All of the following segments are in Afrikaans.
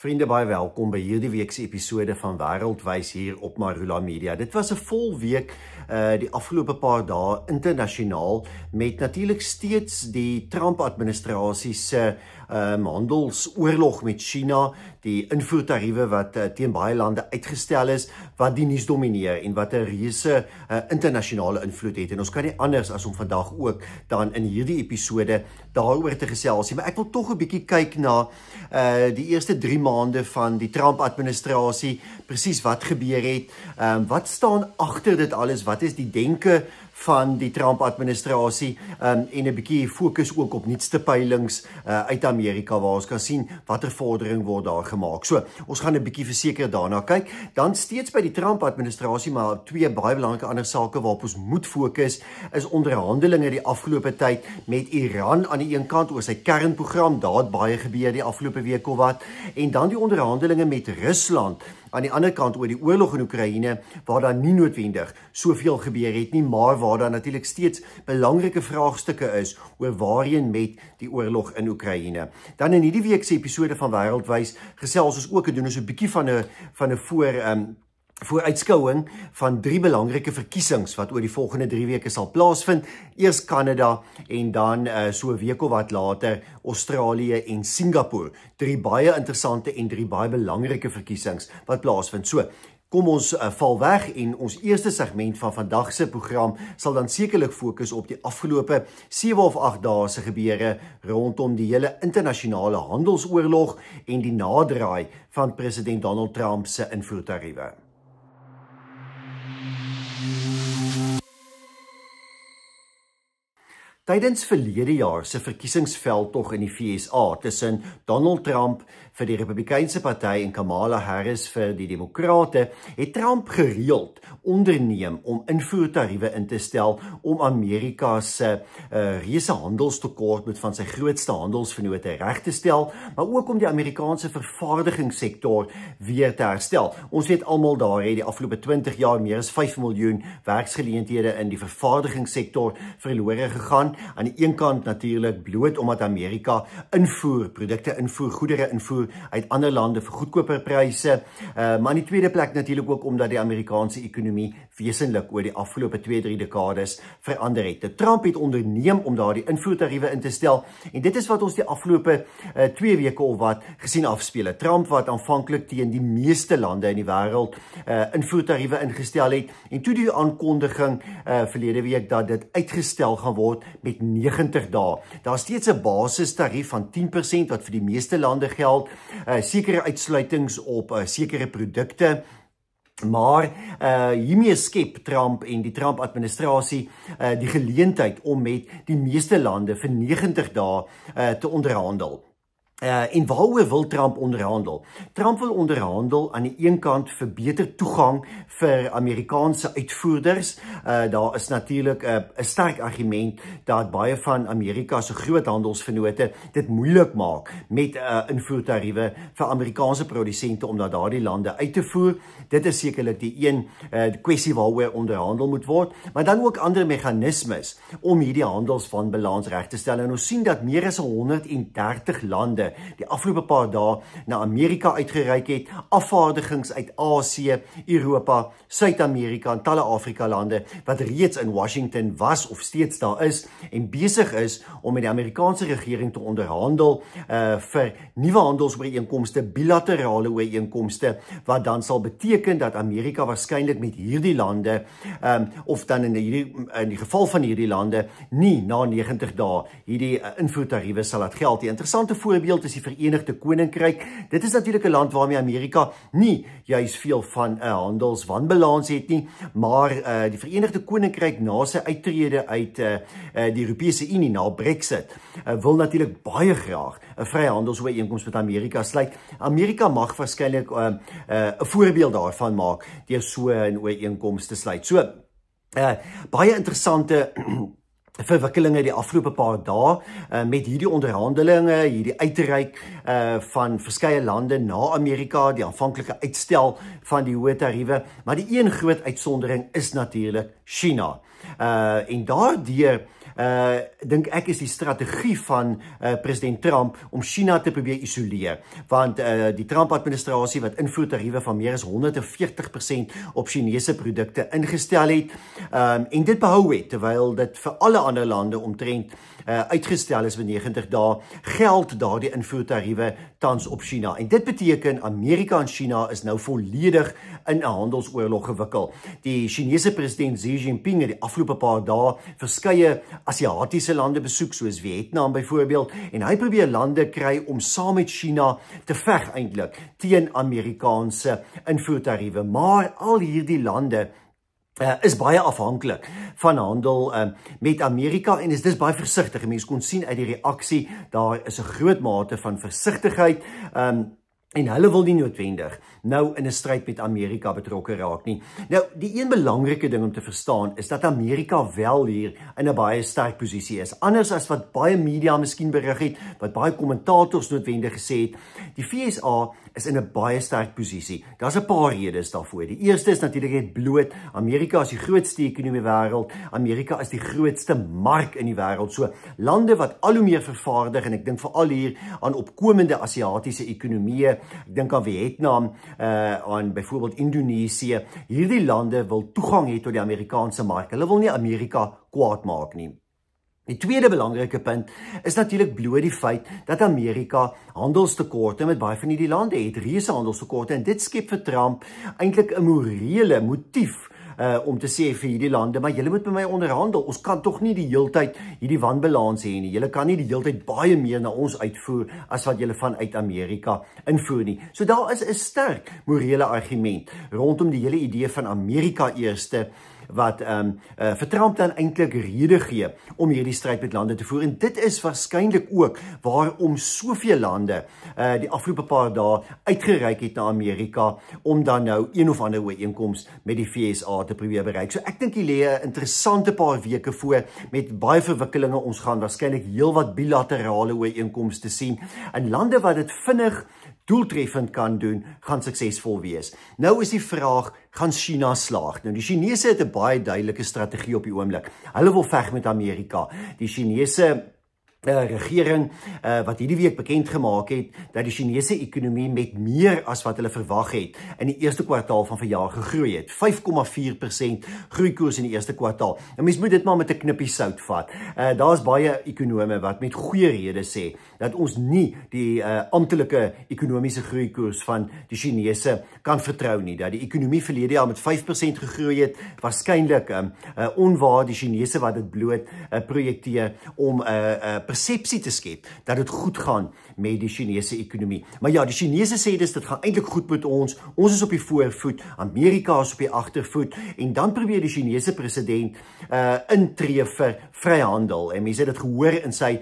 Vriende, baie welkom by hierdie week se episode van Wêreldwys hier op Marula Media. Dit was 'n vol week die afgelope paar dae internasionaal met natuurlik steeds die Trump-administrasie se handelsoorlog met China, die invoertariewe wat teen baie lande uitgestel is, wat die nuus domineer en wat 'n reuse internasionale invloed het. En ons kan nie anders as om vandag ook dan in hierdie episode daaroor te gesels nie. Maar ek wil tog 'n bietjie kyk na die eerste 3 maande van die Trump-administrasie, presies wat gebeur het, wat staan agter dit alles, wat is die denke van die Trump-administrasie en 'n bietjie fokus ook op nuutste peilings uit Amerika waar ons kan sien watter vordering word daar gemaak. So, ons gaan 'n bietjie verseker daarna kyk. Dan steeds by die Trump-administrasie, maar 2 baie belangrike ander sake waarop ons moet fokus is onderhandelinge die afgelope tyd met Iran aan die een kant oor sy kernprogram. Daar het baie gebeur die afgelope week of wat. En dan die onderhandelinge met Rusland aan die ander kant oor die oorlog in Oekraïne, waar daar nie noodwendig soveel gebeur het nie, maar waar daar natuurlik steeds belangrike vraagstukke is oor waarheen met die oorlog in Oekraïne. Dan in hierdie week se episode van Wêreldwys gesels ons ook en doen ons 'n bietjie van 'n vooruitskouing van 3 belangrike verkiesings wat oor die volgende 3 weke sal plaasvind. Eers Kanada en dan so 'n week of wat later Australië en Singapore. 3 baie interessante en 3 baie belangrike verkiesings wat plaasvind. So, kom ons val weg en ons eerste segment van vandag se program sal dan sekerlik fokus op die afgelope 7 of 8 dae se gebeure rondom die hele internasionale handelsoorlog en die naderdraai van president Donald Trump se invoertariewe. Tydens verlede jaar se verkiesingsveldtog in die VSA tussen Donald Trump vir die Republikeinse Party en Kamala Harris vir die Demokrate, het Trump gereeld onderneem om invoertariewe in te stel om Amerika se reuse handelstekort met van sy grootste handelsvennote reg te stel, maar ook om die Amerikaanse vervaardigingssektor weer te herstel. Ons weet almal daar het die afgelope 20 jaar meer as 5 miljoen werksgeleenthede in die vervaardigingssektor verlore gegaan. Aan die een kant natuurlik bloot omdat Amerika produkte invoer, goedere invoer uit ander lande vir goedkoper pryse, maar aan die tweede plek natuurlik ook omdat die Amerikaanse ekonomie wesentlik oor die afgelope 2-3 dekades verander het. Trump het onderneem om daardie invoertariewe in te stel en dit is wat ons die afgelope 2 weke of wat gesien afspeel. Trump wat aanvanklik teen die meeste lande in die wêreld invoertariewe ingestel het en toe die aankondiging verlede week dat dit uitgestel gaan word met 90 dae. Daar is steeds 'n basistarief van 10% wat vir die meeste lande geld, sekere uitsluitings op sekere produkte. Maar hiermee skep Trump en die Trump-administrasie die geleentheid om met die meeste lande vir 90 dae te onderhandel. En waaroor wil Trump onderhandel? Trump wil onderhandel aan die een kant vir beter toegang vir Amerikaanse uitvoerders. Daar is natuurlik 'n sterk argument dat baie van Amerika se groothandelsvennote dit moeilik maak met invoertariewe vir Amerikaanse produsente om na daardie lande uit te voer. Dit is sekerlik die een kwessie waaroor onderhandel moet word, maar dan ook ander meganismes om hierdie handelswanbalans reg te stel. En ons sien dat meer as 130 lande die afgelope paar dae na Amerika uitgereik het, afvaardigings uit Asië, Europa, Suid-Amerika en talle Afrika lande wat reeds in Washington was of steeds daar is en besig is om met die Amerikaanse regering te onderhandel vir nuwe handelsooreenkomste, bilaterale ooreenkomste wat dan sal beteken dat Amerika waarskynlik met hierdie lande of dan in die geval van hierdie lande nie na 90 dae hierdie invoertariewe sal laat geld. Die interessante voorbeeld is die Verenigde Koninkryk. Dit is natuurlik 'n land waarmee Amerika nie juis veel van 'n handelswanbalans het nie, maar die Verenigde Koninkryk na sy uittrede uit die Europese Unie na Brexit wil natuurlik baie graag 'n vryhandelsooreenkoms met Amerika sluit. Amerika mag waarskynlik 'n voorbeeld daarvan maak deur so 'n ooreenkoms te sluit. So baie interessante verwikkelinge die afgelope paar dae met hierdie onderhandelinge, hierdie uitreik van verskeie lande na Amerika, die aanvanklike uitstel van die hoë tariewe, maar die een groot uitsondering is natuurlik China. En daardeur dink ek is die strategie van president Trump om China te probeer isoleer. Want die Trump-administrasie wat invoertariewe van meer as 140% op Chinese produkte ingestel het, en dit behou het, terwyl dit vir alle ander lande omtrent uitgestel is vir 90 dae, geld daardie invoertariewe tans op China. En dit beteken Amerika en China is nou volledig in 'n handelsoorlog gewikkel. Die Chinese president Xi Jinping het die afgelope paar dae verskeie Asiatiese lande besoek, soos Vietnam byvoorbeeld, en hy probeer lande kry om saam met China te veg eintlik teen Amerikaanse invoertariewe. Maar al hierdie lande is baie afhanklik van handel met Amerika en is dis baie versigtig. Mense kon sien uit die reaksie, daar is 'n groot mate van versigtigheid, en hulle wil nie noodwendig nou in 'n stryd met Amerika betrokke raak nie. Nou, die een belangrike ding om te verstaan is dat Amerika wel hier in 'n baie sterk posisie is. Anders as wat baie media miskien berig het, wat baie kommentators noodwendig gesê het, die VSA is in 'n baie sterk posisie. Daar's 'n paar redes daarvoor. Die eerste is natuurlik net bloot, Amerika is die grootste ekonomie wêreld, Amerika is die grootste mark in die wêreld. So lande wat al hoe meer vervaardig, en ek dink veral hier aan opkomende Asiatiese ekonomieë, ek dink aan Vietnam, aan byvoorbeeld Indonesië, hierdie lande wil toegang hê tot die Amerikaanse mark. Hulle wil nie Amerika kwaad maak nie. Die tweede belangrike punt is natuurlik bloot die feit dat Amerika handelstekorte met baie van hierdie lande het, reuse handelstekorte, en dit skep vir Trump eintlik 'n morele motief om te sê vir hierdie lande, maar julle moet met my onderhandel, ons kan tog nie die heeltyd hierdie wanbalans hê nie, julle kan nie die heeltyd baie meer na ons uitvoer as wat julle vanuit Amerika invoer nie. So daar is 'n sterk morele argument rondom die hele idee van Amerika eerste, wat vir Trump dan eintlik rede gee om hierdie stryd met lande te voer. En dit is waarskynlik ook waarom soveel lande die afgelope paar dae uitgereik het na Amerika om dan nou een of ander ooreenkoms met die VSA te probeer bereik. So ek dink hier lê 'n interessante paar weke voor met baie verwikkelinge. Ons gaan waarskynlik heelwat bilaterale ooreenkomste sien. En lande wat dit vinnig doeltreffend kan doen, gaan suksesvol wees. Nou is die vraag, gaan China slaag? Nou die Chinese het 'n baie duidelike strategie op die oomblik. Hulle wil veg met Amerika. Die Chinese regering wat hierdie week bekend gemaak het dat die Chinese ekonomie met meer as wat hulle verwag het in die eerste kwartaal van verjaar gegroei het. 5,4% groeikoers in die eerste kwartaal. Nou mens moet dit maar met 'n knippie sout vat. Daar's baie ekonome wat met goeie redes sê dat ons nie die amptelike ekonomiese groeikoers van die Chinese kan vertrou nie. Dat die ekonomie verlede jaar met 5% gegroei het, waarskynlik onwaar. Die Chinese wat dit bloot projekteer om persepsie te skep dat dit goed gaan met die Chinese ekonomie. Maar ja, die Chinese sê dit gaan eintlik goed met ons. Ons is op die voorvoet, Amerika is op die agtervoet, en dan probeer die Chinese president intree vir vryhandel. En mense het dit gehoor in sy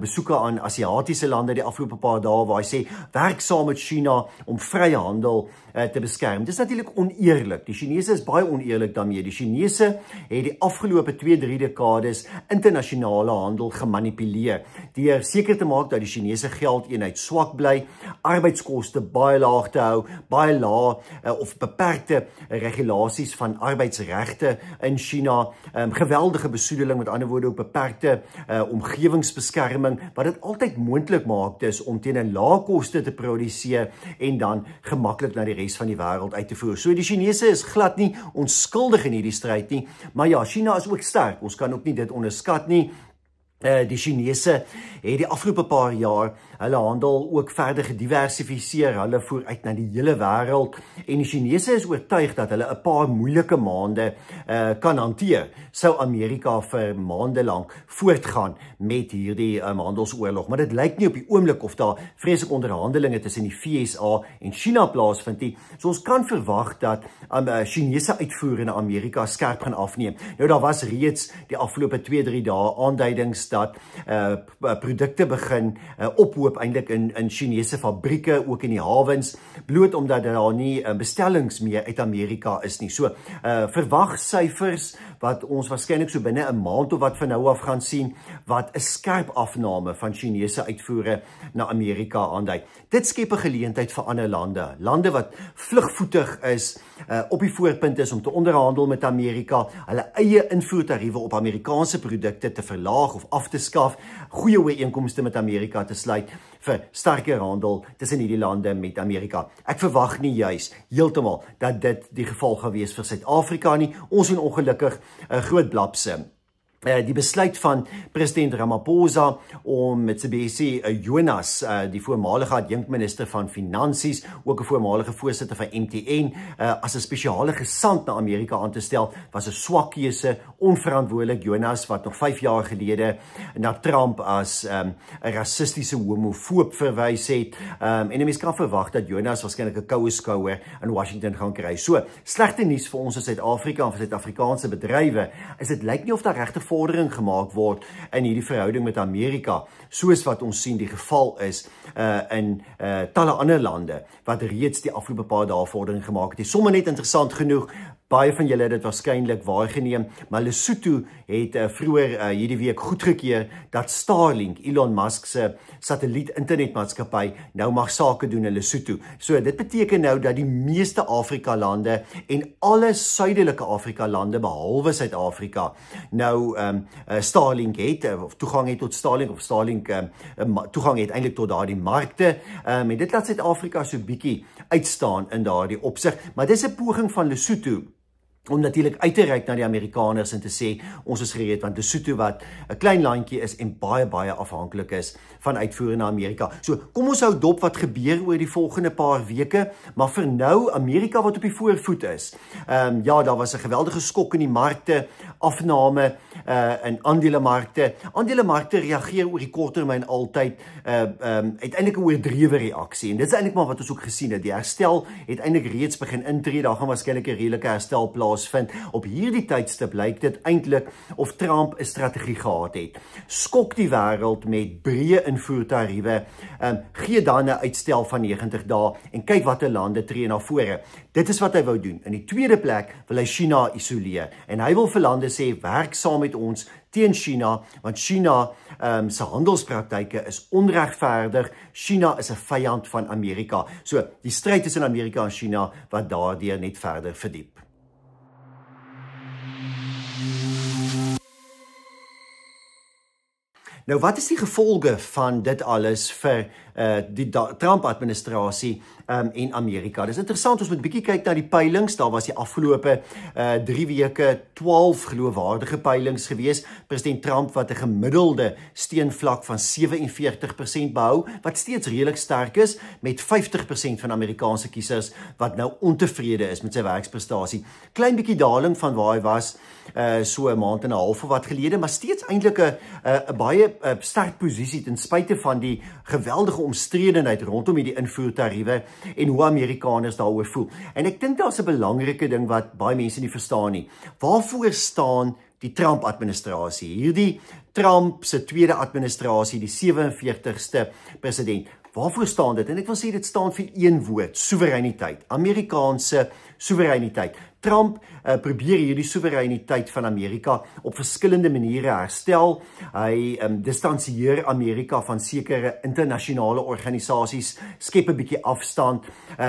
besoeke aan Asiatiese lande die afgelope paar dae waar hy sê werk saam met China om vryhandel te beskerm. Dis natuurlik oneerlik. Die Chinese is baie oneerlik daarmee. Die Chinese het die afgelope 2-3 dekades internasionale handel gemanipuleer deur seker te maak dat die Chinese geldeenheid swak bly, arbeidskoste baie laag te hou, baie laag of beperkte regulasies van arbeidsregte in China, geweldige besoedeling, met ander woorde ook beperkte omgewingsbeskerming, wat dit altyd moontlik maak dis om teen 'n lae koste te produseer en dan gemaklik na die res van die wêreld uit te voer. So die Chinese is glad nie onskuldig in hierdie stryd nie, maar ja, China is ook sterk. Ons kan ook nie dit onderskat nie. Die Chinese het die afgelope paar jaar hulle handel ook verder gediversifiseer. Hulle voer uit na die hele wêreld en die Chinese is oortuig dat hulle 'n paar moeilike maande kan hanteer. Sou Amerika vir maande lank voortgaan met hierdie handelsoorlog, maar dit lyk nie op die oomblik of daar vreeslike onderhandelinge tussen die VSA en China plaasvind nie. So ons kan verwag dat Chinese uitvoere na Amerika skerp gaan afneem. Nou daar was reeds die afgelope 2-3 dae aanduidings dat produkte begin ophoop eintlik in Chinese fabrieke, ook in die hawens, bloot omdat daar nie bestellings meer uit Amerika is nie. So verwag syfers wat ons waarskynlik so binne 'n maand of wat van nou af gaan sien, wat 'n skerp afname van Chinese uitvoere na Amerika aandui. Dit skep 'n geleentheid vir ander lande, lande wat vlugvoetig is op die voorpunt is om te onderhandel met Amerika, hulle eie invoertariewe op Amerikaanse produkte te verlaag of af te skaf, goeie ooreenkomste met Amerika te sluit vir sterker handel tussen hierdie lande met Amerika. Ek verwag nie juis heeltemal dat dit die geval gaan wees vir Suid-Afrika nie. Ons sien ongelukkig 'n groot blapse. Die besluit van president Ramaphosa om Mcebisi Jonas, die voormalige adjunkminister van Finansies, ook 'n voormalige voorsitter van MTN, as 'n spesiale gesant na Amerika aan te stel, was 'n swak keuse, onverantwoordelik. Jonas wat nog 5 jaar gelede na Trump as 'n rassistiese homofoob verwys het, en 'n mens kan verwag dat Jonas waarskynlik 'n koue skouer in Washington gaan kry. So, slegte nuus vir ons in Suid-Afrika en vir Suid-Afrikaanse bedrywe is dit lyk nie of daar regtig vordering gemaak word in hierdie verhouding met Amerika, soos wat ons sien die geval is in talle ander lande, wat reeds die afgelope paar dae vordering gemaak het. Dit is sommer net interessant genoeg, baie van julle het dit waarskynlik waargeneem, maar Lesotho het vroeër hierdie week goedgekeur dat Starlink, Elon Musk se satelliet-internetmaatskappy, nou mag sake doen in Lesotho. So dit beteken nou dat die meeste Afrika-lande en alle suidelike Afrika-lande behalwe Suid-Afrika nou Starlink het, of toegang het tot Starlink, of Starlink toegang het eintlik tot daardie markte, en dit laat Suid-Afrika so bietjie uitstaan in daardie opsig, maar dis 'n poging van Lesotho om natuurlik uit te reik na die Amerikaners en te sê, ons is gereed, want Lesotho wat 'n klein landjie is en baie afhanklik is van uitvoere na Amerika. So, kom ons hou dop wat gebeur oor die volgende paar weke, maar vir nou, Amerika wat op die voorvoet is. Ja, daar was 'n geweldige skok in die markte, afname in aandelemarkte. Aandelemarkte reageer oor die korttermyn altyd uiteindelik 'n oordrewe reaksie, en dit is eintlik maar wat ons ook gesien het. Die herstel het eintlik reeds begin intree, daar gaan waarskynlik 'n redelike herstel plaasvind. Op hierdie tydstip lyk dit eintlik of Trump 'n strategie gehad het. Skok die wêreld met breë invoertariewe, gee dan 'n uitstel van 90 dae en kyk watter lande tree na vore. Dit is wat hy wou doen. In die tweede plek wil hy China isoleer en hy wil vir lande sê, werk saam met ons teen China, want China se handelspraktyke is onregverdig. China is 'n vyand van Amerika. So, die stryd tussen Amerika en China wat daardeur net verder verdiep. Nou, wat is die gevolge van dit alles vir die Trump-administrasie en Amerika? Dit is interessant, ons moet bietjie kyk na die peilings. Daar was die afgelope 3 weke 12 geloofwaardige peilings gewees. President Trump wat 'n gemiddelde steunvlak van 47% behou, wat steeds redelik sterk is, met 50% van Amerikaanse kiesers wat nou ontevrede is met sy werksprestasie. Klein bietjie daling van waar hy was so 'n maand en 'n half of wat gelede, maar steeds eintlik 'n baie sterk posisie ten spyte van die geweldige omstredenheid rondom hierdie invoertariewe en hoe Amerikaners daaroor voel. En ek dink daar's 'n belangrike ding wat baie mense nie verstaan nie. Waarvoor staan die Trump-administrasie? Hierdie Trump se tweede administrasie, die 47ste president. Waarvoor staan dit? En ek wil sê dit staan vir een woord, soewereiniteit. Amerikaanse soewereiniteit. Trump probeer hierdie soewereiniteit van Amerika op verskillende maniere herstel. Hy distansieer Amerika van sekere internasionale organisasies, skep 'n bietjie afstand.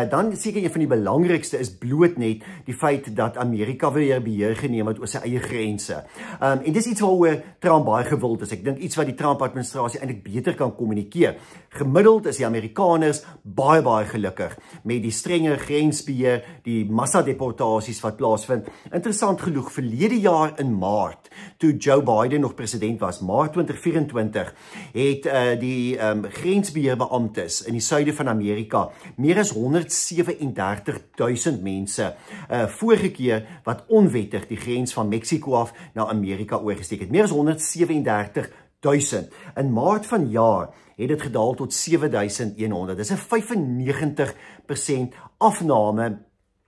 Dan seker een van die belangrikste is bloot net die feit dat Amerika weer beheer geneem het oor sy eie grense. En dis iets waaroor Trump baie gewild is. Ek dink iets wat die Trump-administrasie eintlik beter kan kommunikeer. Gemiddeld is die Amerikaners baie gelukkig met die strenge grensbeheer, die massadeportasies wat plaasvind. Interessant genoeg, verlede jaar in Maart, toe Joe Biden nog president was, Maart 2024, het die grensbeheerbeamptes in die suide van Amerika meer as 137.000 mense voorgekeer wat onwettig die grens van Mexico af na Amerika oorgesteek het. Meer as 137.000. In Maart van jaar het dit gedaal tot 7.100. Dis 'n 95% afname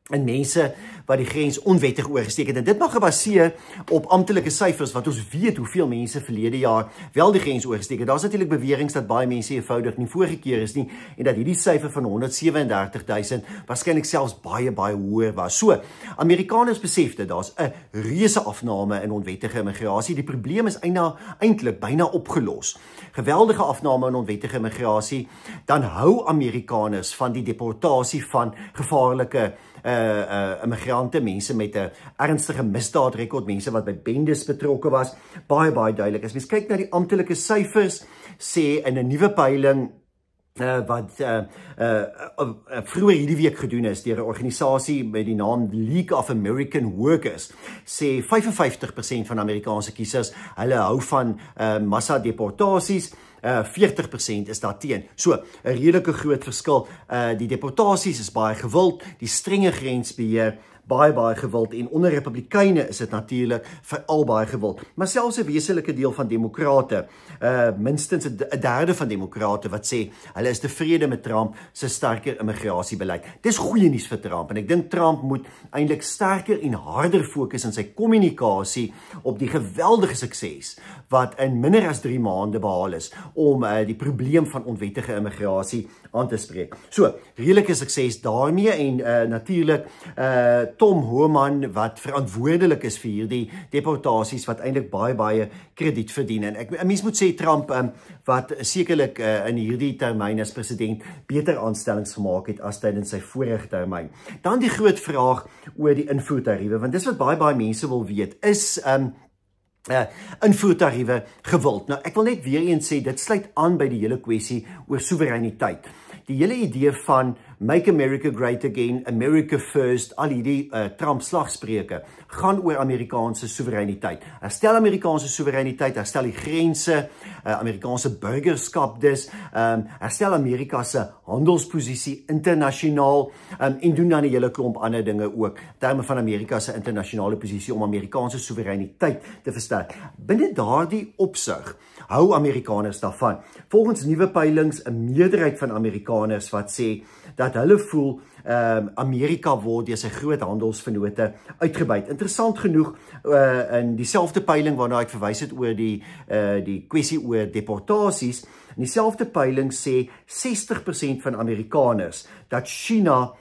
en mense wat die grens onwettig oorgesteek het. En dit mag gebaseer op amptelike syfers wat ons weet hoeveel mense verlede jaar wel die grens oorgesteek het. Daar's natuurlik beweringe dat baie mense eenvoudig nie voorgekeer is nie en dat hierdie syfer van 137.000 waarskynlik selfs baie hoër was. So, Amerikaners besef dit, daar's 'n reuse afname in onwettige immigrasie. Die probleem is eintlik byna opgelos. Geweldige afname in onwettige immigrasie, dan hou Amerikaners van die deportasie van gevaarlike immigrante, mense met 'n ernstige misdaadrekord, mense wat by bendes betrokke was, baie duidelik. As mens kyk na die amptelike syfers, sê in 'n nuwe peiling wat vroeër hierdie week gedoen is deur 'n organisasie met die naam League of American Workers, sê 55% van Amerikaanse kiesers hulle hou van massadeportasies, 40% is daarteen. So, 'n redelike groot verskil. Die deportasies is baie gewild, die strenge grensbeheer baie gewild, en onder Republikeine is dit natuurlik veral baie gewild. Maar selfs 'n wesenlike deel van demokrate, minstens 'n derde van demokrate wat sê hulle is tevrede met Trump se sterker immigrasiebeleid. Dis goeie nuus vir Trump, en ek dink Trump moet eintlik sterker en harder fokus in sy kommunikasie op die geweldige sukses wat in minder as 3 maande behaal is om die probleem van onwettige immigrasie aan te spreek. So, redelike sukses daarmee, en natuurlik Tom Homan wat verantwoordelik is vir hierdie deportasies wat eintlik baie krediet verdien. En 'n mens moet sê Trump wat sekerlik in hierdie termyn as president beter aanstellings gemaak het as tydens sy vorige termyn. Dan die groot vraag oor die invoertariewe, want dis wat baie mense wil weet, is invoertariewe gewild. Nou, ek wil net weer eens sê, dit sluit aan by die hele kwessie oor soewereiniteit. Die hele idee van Make America Great Again, America First, al hierdie Trump slagspreuke, gaan oor Amerikaanse soewereiniteit. Herstel Amerikaanse soewereiniteit, herstel die grense, Amerikaanse burgerskap dus, herstel Amerika se handelsposisie internasionaal, en doen dan 'n hele klomp ander dinge ook, terme van Amerika se internasionale posisie om Amerikaanse soewereiniteit te versterk. Binne daardie opsig hou Amerikaners daarvan. Volgens nuwe peilings 'n meerderheid van Amerikaners wat sê dat hulle voel Amerika word deur sy groot handelsvennote uitgebuit. Interessant genoeg, in dieselfde peiling waarna ek verwys het oor die kwessie oor deportasies, in dieselfde peiling sê 60% van Amerikaners dat China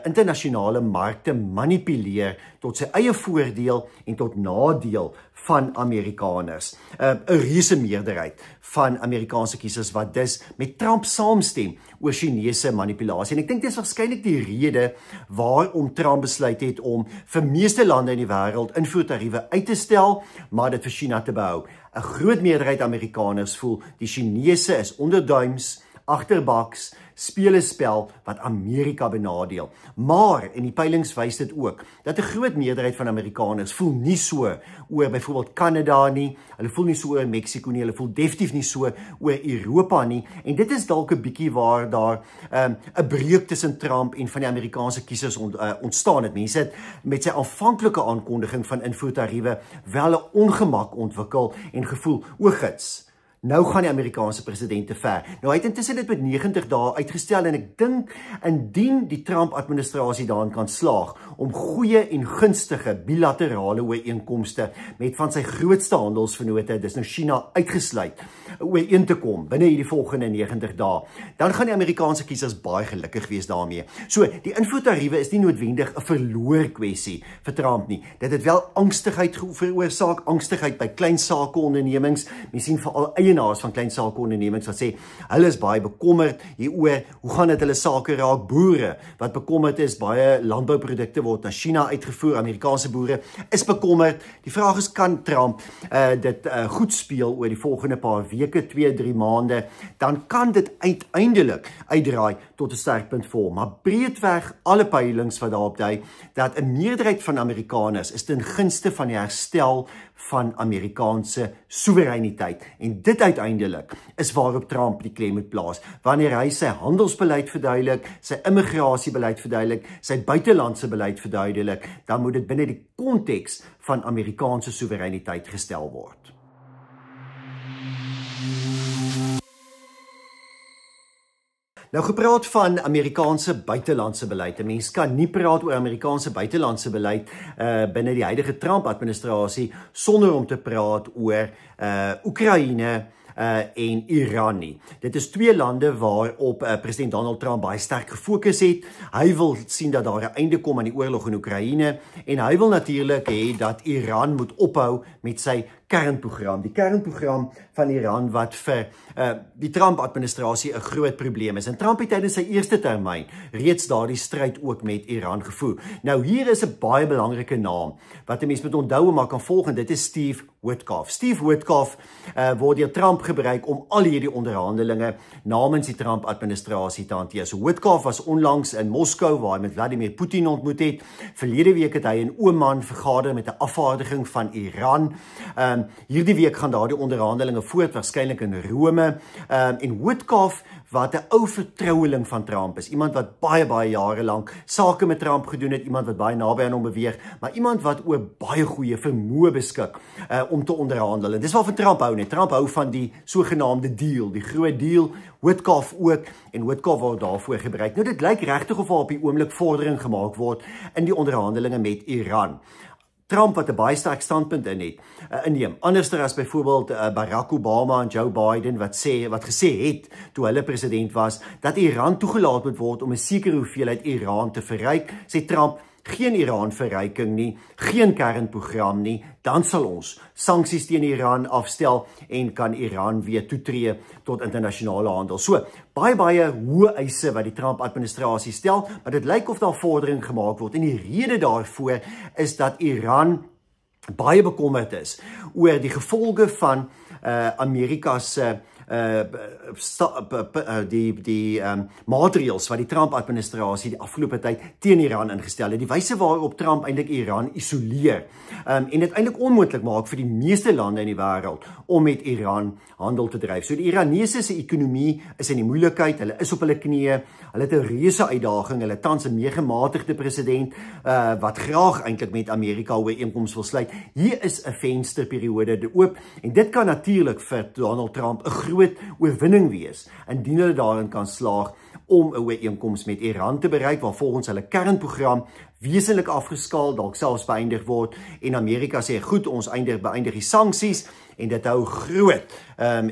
internasionale markte manipuleer tot sy eie voordeel en tot nadeel van Amerikaners. 'n reuse meerderheid van Amerikaanse kiesers wat dus met Trump saamstem oor Chinese manipulasie. En ek dink dit is waarskynlik die rede waarom Trump besluit het om vir meeste lande in die wêreld invoertariewe uit te stel, maar dit vir China te behou. 'n Groot meerderheid Amerikaners voel die Chinese is onderduims, agterbaks, speel 'n spel wat Amerika benadeel. Maar, en die peilings wys dit ook, dat 'n groot meerderheid van Amerikaners voel nie so oor byvoorbeeld Kanada nie, hulle voel nie so oor Mexico nie, hulle voel definitief nie so oor Europa nie, en dit is dalk 'n bietjie waar daar 'n breuk tussen Trump en van die Amerikaanse kiesers ontstaan het. Mense het met sy aanvanklike aankondiging van invoertariewe wel 'n ongemak ontwikkel en gevoel, o gits, nou gaan die Amerikaanse president te ver. Nou, hy het intussen dit met 90 dae uitgestel, en ek dink, indien die Trump-administrasie daarin kan slaag om goeie en gunstige bilaterale ooreenkomste met van sy grootste handelsvennote, dis nou China uitgesluit, ooreen te kom binne hierdie volgende 90 dae, dan gaan die Amerikaanse kiesers baie gelukkig wees daarmee. So, die invoertariewe is nie noodwendig 'n verloor kwessie vir Trump nie. Dit het wel angstigheid veroorsaak, angstigheid by klein sakeondernemings. Mens sien veral eienaars van klein sakeondernemings wat sê, hulle is baie bekommerd hieroor, hoe gaan dit hulle sake raak? Boere wat bekommerd is, baie landbouprodukte word na China uitgevoer, Amerikaanse boere is bekommerd. Die vraag is, kan Trump dit goed speel oor die volgende paar weke, 2-3 maande, dan kan dit uiteindelik uitdraai tot 'n sterkpunt vir hom. Maar breedweg alle peilings wat daarop dui, dat 'n meerderheid van Amerikaners is ten gunste van die herstel van Amerikaanse soewereiniteit. En dit uiteindelik is waarop Trump die klem moet plaas. Wanneer hy sy handelsbeleid verduidelik, sy immigrasiebeleid verduidelik, sy buitelandse beleid verduidelik, dan moet dit binne die konteks van Amerikaanse soewereiniteit gestel word. Nou, gepraat van Amerikaanse buitelandse beleid. 'n Mens kan nie praat oor Amerikaanse buitelandse beleid binne die huidige Trump-administrasie sonder om te praat oor Oekraïne en Iran nie. Dit is twee lande waarop president Donald Trump baie sterk gefokus het. Hy wil sien dat daar 'n einde kom aan die oorlog in Oekraïne, en hy wil natuurlik hê dat Iran moet ophou met sy kernprogram. Die kernprogram van Iran wat vir die Trump-administrasie 'n groot probleem is. En Trump het tydens sy eerste termyn reeds daardie stryd ook met Iran gevoer. Nou hier is 'n baie belangrike naam wat 'n mens moet onthou en maar kan volg, en dit is Steve Witkoff. Steve Witkoff word deur Trump gebruik om al hierdie onderhandelinge namens die Trump-administrasie te hanteer. So Witkoff was onlangs in Moskou waar hy met Vladimir Putin ontmoet het. Verlede week het hy in Oman vergader met 'n afvaardiging van Iran. Hierdie week gaan daardie onderhandelinge voort, waarskynlik in Rome. En Witkoff, wat 'n ou vertroueling van Trump is, iemand wat baie jare lank sake met Trump gedoen het, iemand wat baie naby aan hom beweeg, maar iemand wat oor baie goeie vermoë beskik om te onderhandel. En dis waarvan Trump hou net. Trump hou van die sogenaamde deal, die groot deal. Witkoff ook, en Witkoff word daarvoor gebruik. Nou dit lyk regtig of op die oomblik vordering gemaak word in die onderhandelinge met Iran. Trump wat 'n baie sterk standpunt inneem. Anderster as byvoorbeeld Barack Obama en Joe Biden wat gesê het toe hulle president was dat Iran toegelaat moet word om 'n sekere hoeveelheid Iran te verryk, sê Trump, geen Iran-verryking nie, geen kernprogram nie, dan sal ons sanksies teen Iran afstel en kan Iran weer toetree tot internasionale handel. So, baie hoë eise wat die Trump-administrasie stel, maar dit lyk of daar vordering gemaak word. En die rede daarvoor is dat Iran baie bekommerd is oor die gevolge van Amerika se maatreëls wat die Trump-administrasie die afgelope tyd teen Iran ingestel het. Die wyse waarop Trump eintlik Iran isoleer en dit eintlik onmoontlik maak vir die meeste lande in die wêreld om met Iran handel te dryf. So die Iranese se ekonomie is in die moeilikheid, hulle is op hulle knieë, hulle het 'n reuse uitdaging, hulle tans 'n meer gematigde president wat graag eintlik met Amerika 'n ooreenkoms wil sluit. Hier is 'n vensterperiode oop en dit kan natuurlik vir Donald Trump 'n groot oorwinning wees indien hulle daarin kan slaag om 'n ooreenkoms met Iran te bereik waar volgens hulle kernprogram wesentlik afgeskaal, dalk selfs beëindig word en Amerika sê goed, ons beëindig die sanksies en dit hou groot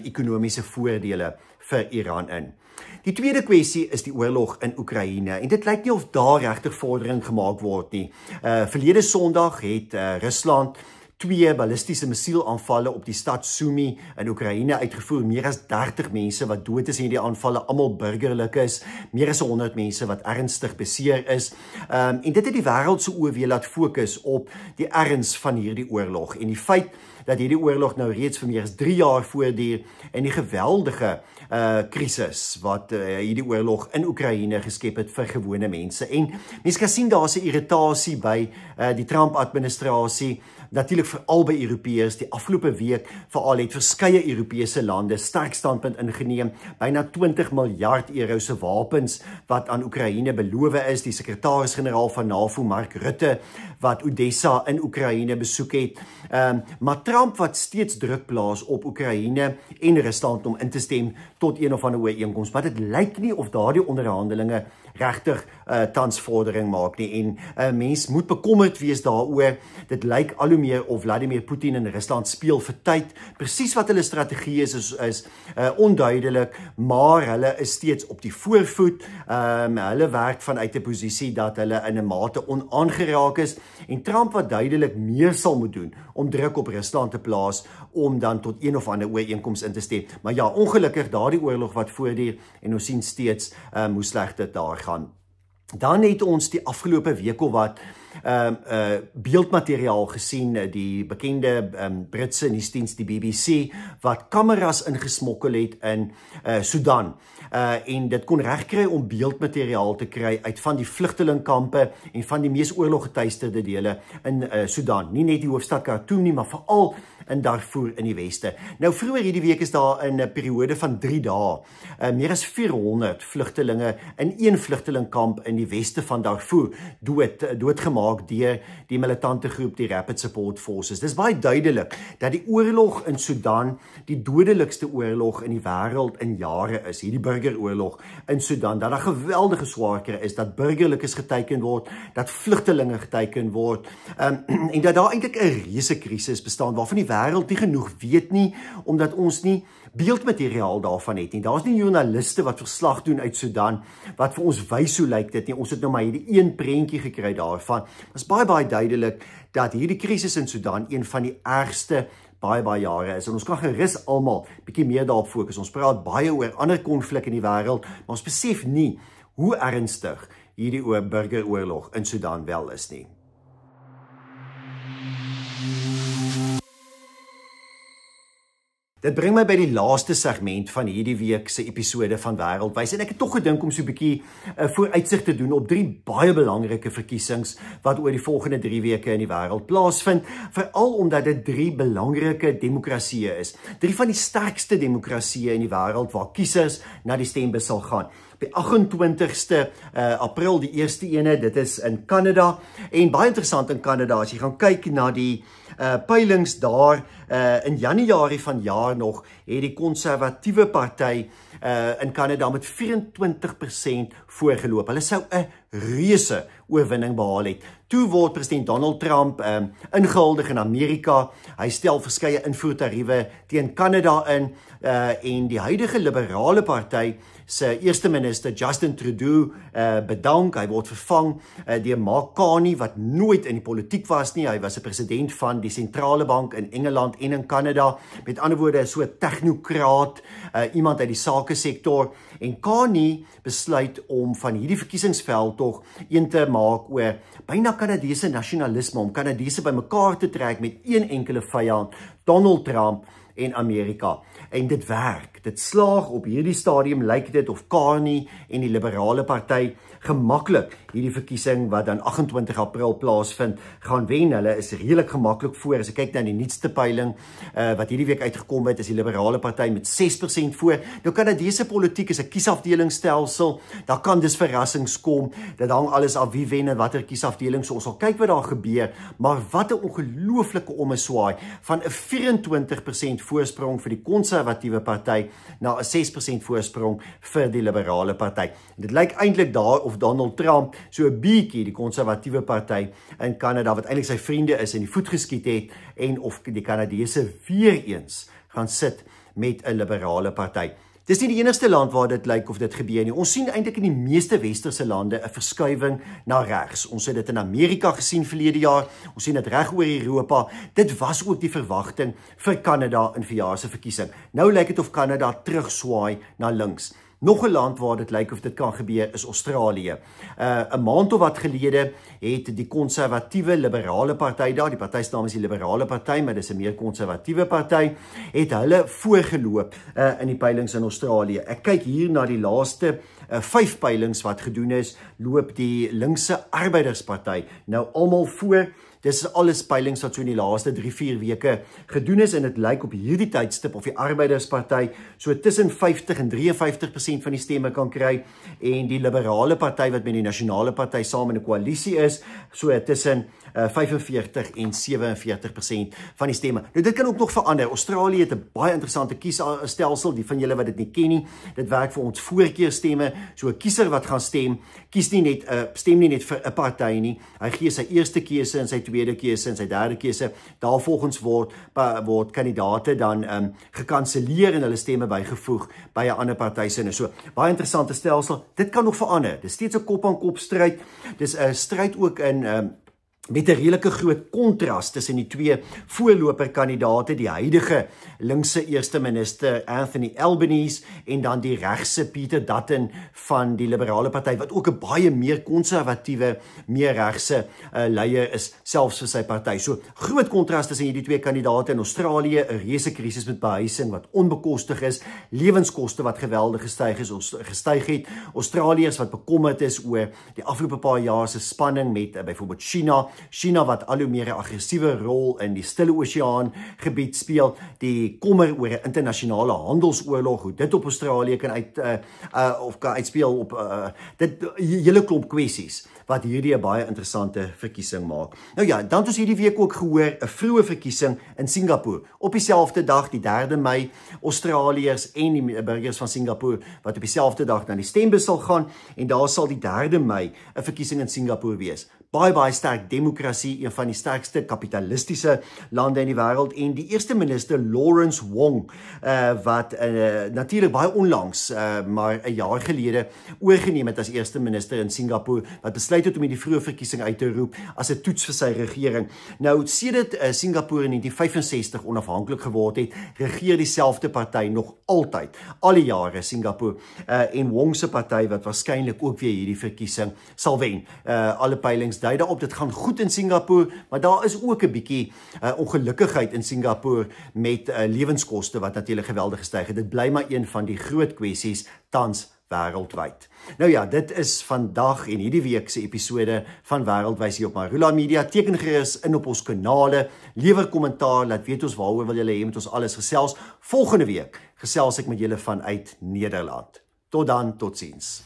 ekonomiese voordele vir Iran in. Die tweede kwessie is die oorlog in Oekraïne en dit lyk nie of daar regtig vordering gemaak word nie. Verlede Sondag het Rusland 2 ballistiese missielaanvalle op die stad Sumy in Oekraïne uitgevoer. Meer as 30 mense wat dood is in die aanvalle, almal burgerlik is. Meer as 100 mense wat ernstig beseer is. En dit het die wêreld se oë weer laat fokus op die erns van hierdie oorlog en die feit dat hierdie oorlog nou reeds vir meer as 3 jaar voortduur en die geweldige krisis wat hierdie oorlog in Oekraïne geskep het vir gewone mense. En mense kan sien daar's 'n irritasie by die Trump-administrasie, natuurlik veral by Europeërs. Die afgelope week veral het verskeie Europese lande sterk standpunt ingeneem, byna 20 miljard euro se wapens wat aan Oekraïne beloof is. Die sekretaris-generaal van NAVO, Mark Rutte, wat Odessa in Oekraïne besoek het. Maar Trump wat steeds druk plaas op Oekraïne en Rusland om in te stem tot een of ander ooreenkoms, maar dit lyk nie of daardie onderhandelinge regtig tans vordering maak nie en mens moet bekommerd wees daaroor. Dit lyk al hoe meer of Vladimir Putin en Rusland speel vir tyd. Presies wat hulle strategie is onduidelik, maar hulle is steeds op die voorvoet. Hulle werk vanuit 'n posisie dat hulle in 'n mate onaangeraak is en Trump wat duidelik meer sal moet doen om druk op Rusland te plaas om dan tot een of ander ooreenkoms in te stem. Maar ja, ongelukkig daardie oorlog wat voortduur en ons sien steeds hoe sleg dit daar gaan. Dan het ons die afgelope week of wat beeldmateriaal gesien, die bekende Britse nuusdiens, die BBC, wat kameras ingesmokkel het in Sudan. En dit kon regkry om beeldmateriaal te kry uit van die vlugtelingkampe en van die mees oorloggetuisterde dele in Sudan. Nie net die hoofstad Khartoum nie, maar veral in Darfur in die weste. Nou vroeër hierdie week is daar in 'n periode van 3 dae meer as 400 vlugtelinge in een vlugtelingkamp in die weste van Darfur doodgemaak deur die militante groep, die Rapid Support Forces. Dis baie duidelik dat die oorlog in Sudan die dodelikste oorlog in die wêreld in jare is, hierdie burgeroorlog in Sudan, dat daar geweldige swaar kry is, dat burgerlikes geteiken word, dat vlugtelinge geteiken word, en dat daar eintlik 'n reuse krisis bestaan waarvan die wêreld nie genoeg weet nie, omdat ons nie beeldmateriaal daarvan het nie. Daar's nie joernaliste wat verslag doen uit Sudan, wat vir ons wys hoe lyk dit nie. Ons het nou maar hierdie een prentjie gekry daarvan. Dit is baie duidelik dat hierdie krisis in Sudan een van die ergste, baie jare is. En ons kan gerus almal bietjie meer daarop fokus. Ons praat baie oor ander konflik in die wêreld, maar ons besef nie hoe ernstig hierdie burgeroorlog in Sudan wel is nie. Dit bring my by die laaste segment van hierdie week se episode van Wêreldwys en ek het tog gedink om so 'n bietjie vooruitsig te doen op 3 baie belangrike verkiesings wat oor die volgende 3 weke in die wêreld plaasvind, veral omdat dit 3 belangrike demokrasieë is. 3 van die sterkste demokrasieë in die wêreld waar kiesers na die stembus sal gaan. Op die 28ste April, die eerste ene, dit is in Kanada, en baie interessant in Kanada, as jy gaan kyk na die peilings daar, in Januarie van jaar nog, het die konservatiewe party in Kanada met 24% voorgeloop. Hulle sou 'n reuse oorwinning behaal het. Toe word president Donald Trump ingehuldig in Amerika. Hy stel verskeie invoertariewe teen Kanada in, en die huidige liberale party se eerste minister Justin Trudeau bedank. Hy word vervang deur Mark Carney wat nooit in die politiek was nie. Hy was 'n president van die sentrale bank in Engeland en in Kanada. Met ander woorde, so 'n technokraat, iemand uit die sakesektor. En Carney besluit om van hierdie verkiesingsveld tog een te maak oor byna Kanadese nasionalisme, om Kanadese bymekaar te trek met een enkele vyand, Donald Trump en Amerika. En dit werk. Dit slaag op hierdie stadium, lyk dit of Carney en die liberale party gemaklik hierdie verkiesing wat dan 28 April plaasvind, gaan wen. Hulle is redelik gemaklik voor. As ek kyk na die nuutste peiling wat hierdie week uitgekom het, is die liberale party met 6% voor. Nou Kanadese politiek is 'n kiesafdelingsstelsel. Daar kan dus verrassings kom. Dit hang alles af wie wen en watter kiesafdeling. So ons sal kyk wat daar gebeur, maar wat 'n ongelooflike ommeswaai van 'n 24% voorsprong vir die konservatiewe party na 'n 6% voorsprong vir die liberale party. Dit lyk eintlik daar of Donald Trump so 'n bietjie die konservatiewe party in Kanada, wat eintlik sy vriende is, in die voet geskiet het, en of die Kanadese weer eens gaan sit met 'n liberale party. Dis nie die enigste land waar dit lyk of dit gebeur nie. Ons sien eintlik in die meeste westerse lande 'n verskuiwing na regs. Ons het dit in Amerika gesien verlede jaar, ons sien dit reg oor Europa. Dit was ook die verwagting vir Kanada in verjaar se verkiesing. Nou lyk dit of Kanada terugswaai na links. Nog 'n land waar dit lyk of dit kan gebeur is Australië. 'n maand of wat gelede het die konservatiewe liberale party daar, die party se naam is die Liberale Party, maar dis 'n meer konservatiewe party, het hulle voorgeloop in die peilings in Australië. Ek kyk hier na die laaste 5 peilings wat gedoen is, loop die linkse Arbeidersparty nou almal voor. Dis alles peilings wat so in die laaste 3-4 weke gedoen is, en dit lyk op hierdie tydstip of die Arbeidersparty so tussen 50 en 53% van die stemme kan kry, en die liberale party wat met die nasionale party saam in 'n koalisie is, so tussen 45 en 47% van die stemme. Nou dit kan ook nog verander. Australië het 'n baie interessante kiesstelsel, die van julle wat dit nie ken nie. Dit werk vir ons voorkeurstemme. So 'n kiezer wat gaan stem, stem nie net vir 'n party nie. Hy gee sy eerste keuse en sy tweede keuse en sy derde keuse. Daarvolgens word kandidate dan gekanselleer en hulle stemme bygevoeg by 'n ander party se. So baie interessante stelsel. Dit kan nog verander. Dis steeds 'n kop-aan-kop stryd. Dis 'n stryd ook in met 'n redelike groot kontras tussen die 2 voorloperkandidate, die huidige linkse eerste minister Anthony Albanese en dan die regse Peter Dutton van die liberale party, wat ook 'n baie meer konservatiewe, meer regse leier is, selfs vir sy party. So groot kontras tussen hierdie 2 kandidate. In Australië 'n reuse krisis met behuising wat onbekostig is, lewenskoste wat geweldig gestyg het, Australiërs wat bekommerd is oor die afgelope paar jaar se spanning met byvoorbeeld China wat al hoe meer 'n aggressiewe rol in die Stille Oseaan gebied speel, die kommer oor 'n internasionale handelsoorlog, hoe dit op Australië kan uitspeel op dit hele klomp kwessies wat hierdie 'n baie interessante verkiesing maak. Nou ja, dan het ons hierdie week ook gehoor 'n vroeë verkiesing in Singapore. Op dieselfde dag, die 3de Mei, Australiërs en die burgers van Singapore wat op dieselfde dag na die stembus sal gaan, en daar sal die 3de Mei 'n verkiesing in Singapore wees. baie sterk demokrasie, een van die sterkste kapitalistiese lande in die wêreld, en die eerste minister Lawrence Wong, wat natuurlik baie onlangs, maar 'n jaar gelede oorgeneem het as eerste minister in Singapore, wat besluit het om die vroeë verkiesing uit te roep as 'n toets vir sy regering. Nou, sedert Singapore in 1965 onafhanklik geword het, regeer dieselfde party nog altyd, al die jare Singapore, en Wong se party wat waarskynlik ook weer hierdie verkiesing sal wen. Alle peilings dui daarop, dit gaan goed in Singapore, maar daar is ook 'n bietjie ongelukkigheid in Singapore met lewenskoste wat natuurlik geweldig gestyg het. Dit bly maar een van die groot kwessies tans wêreldwyd. Nou ja, dit is vandag en hierdie week se episode van Wêreldwys hier op Marula Media. Teken gerus in op ons kanale, lewer kommentaar, laat weet ons waaroor wil julle hê met ons alles gesels. Volgende week gesels ek met julle vanuit Nederland. Tot dan, totsiens.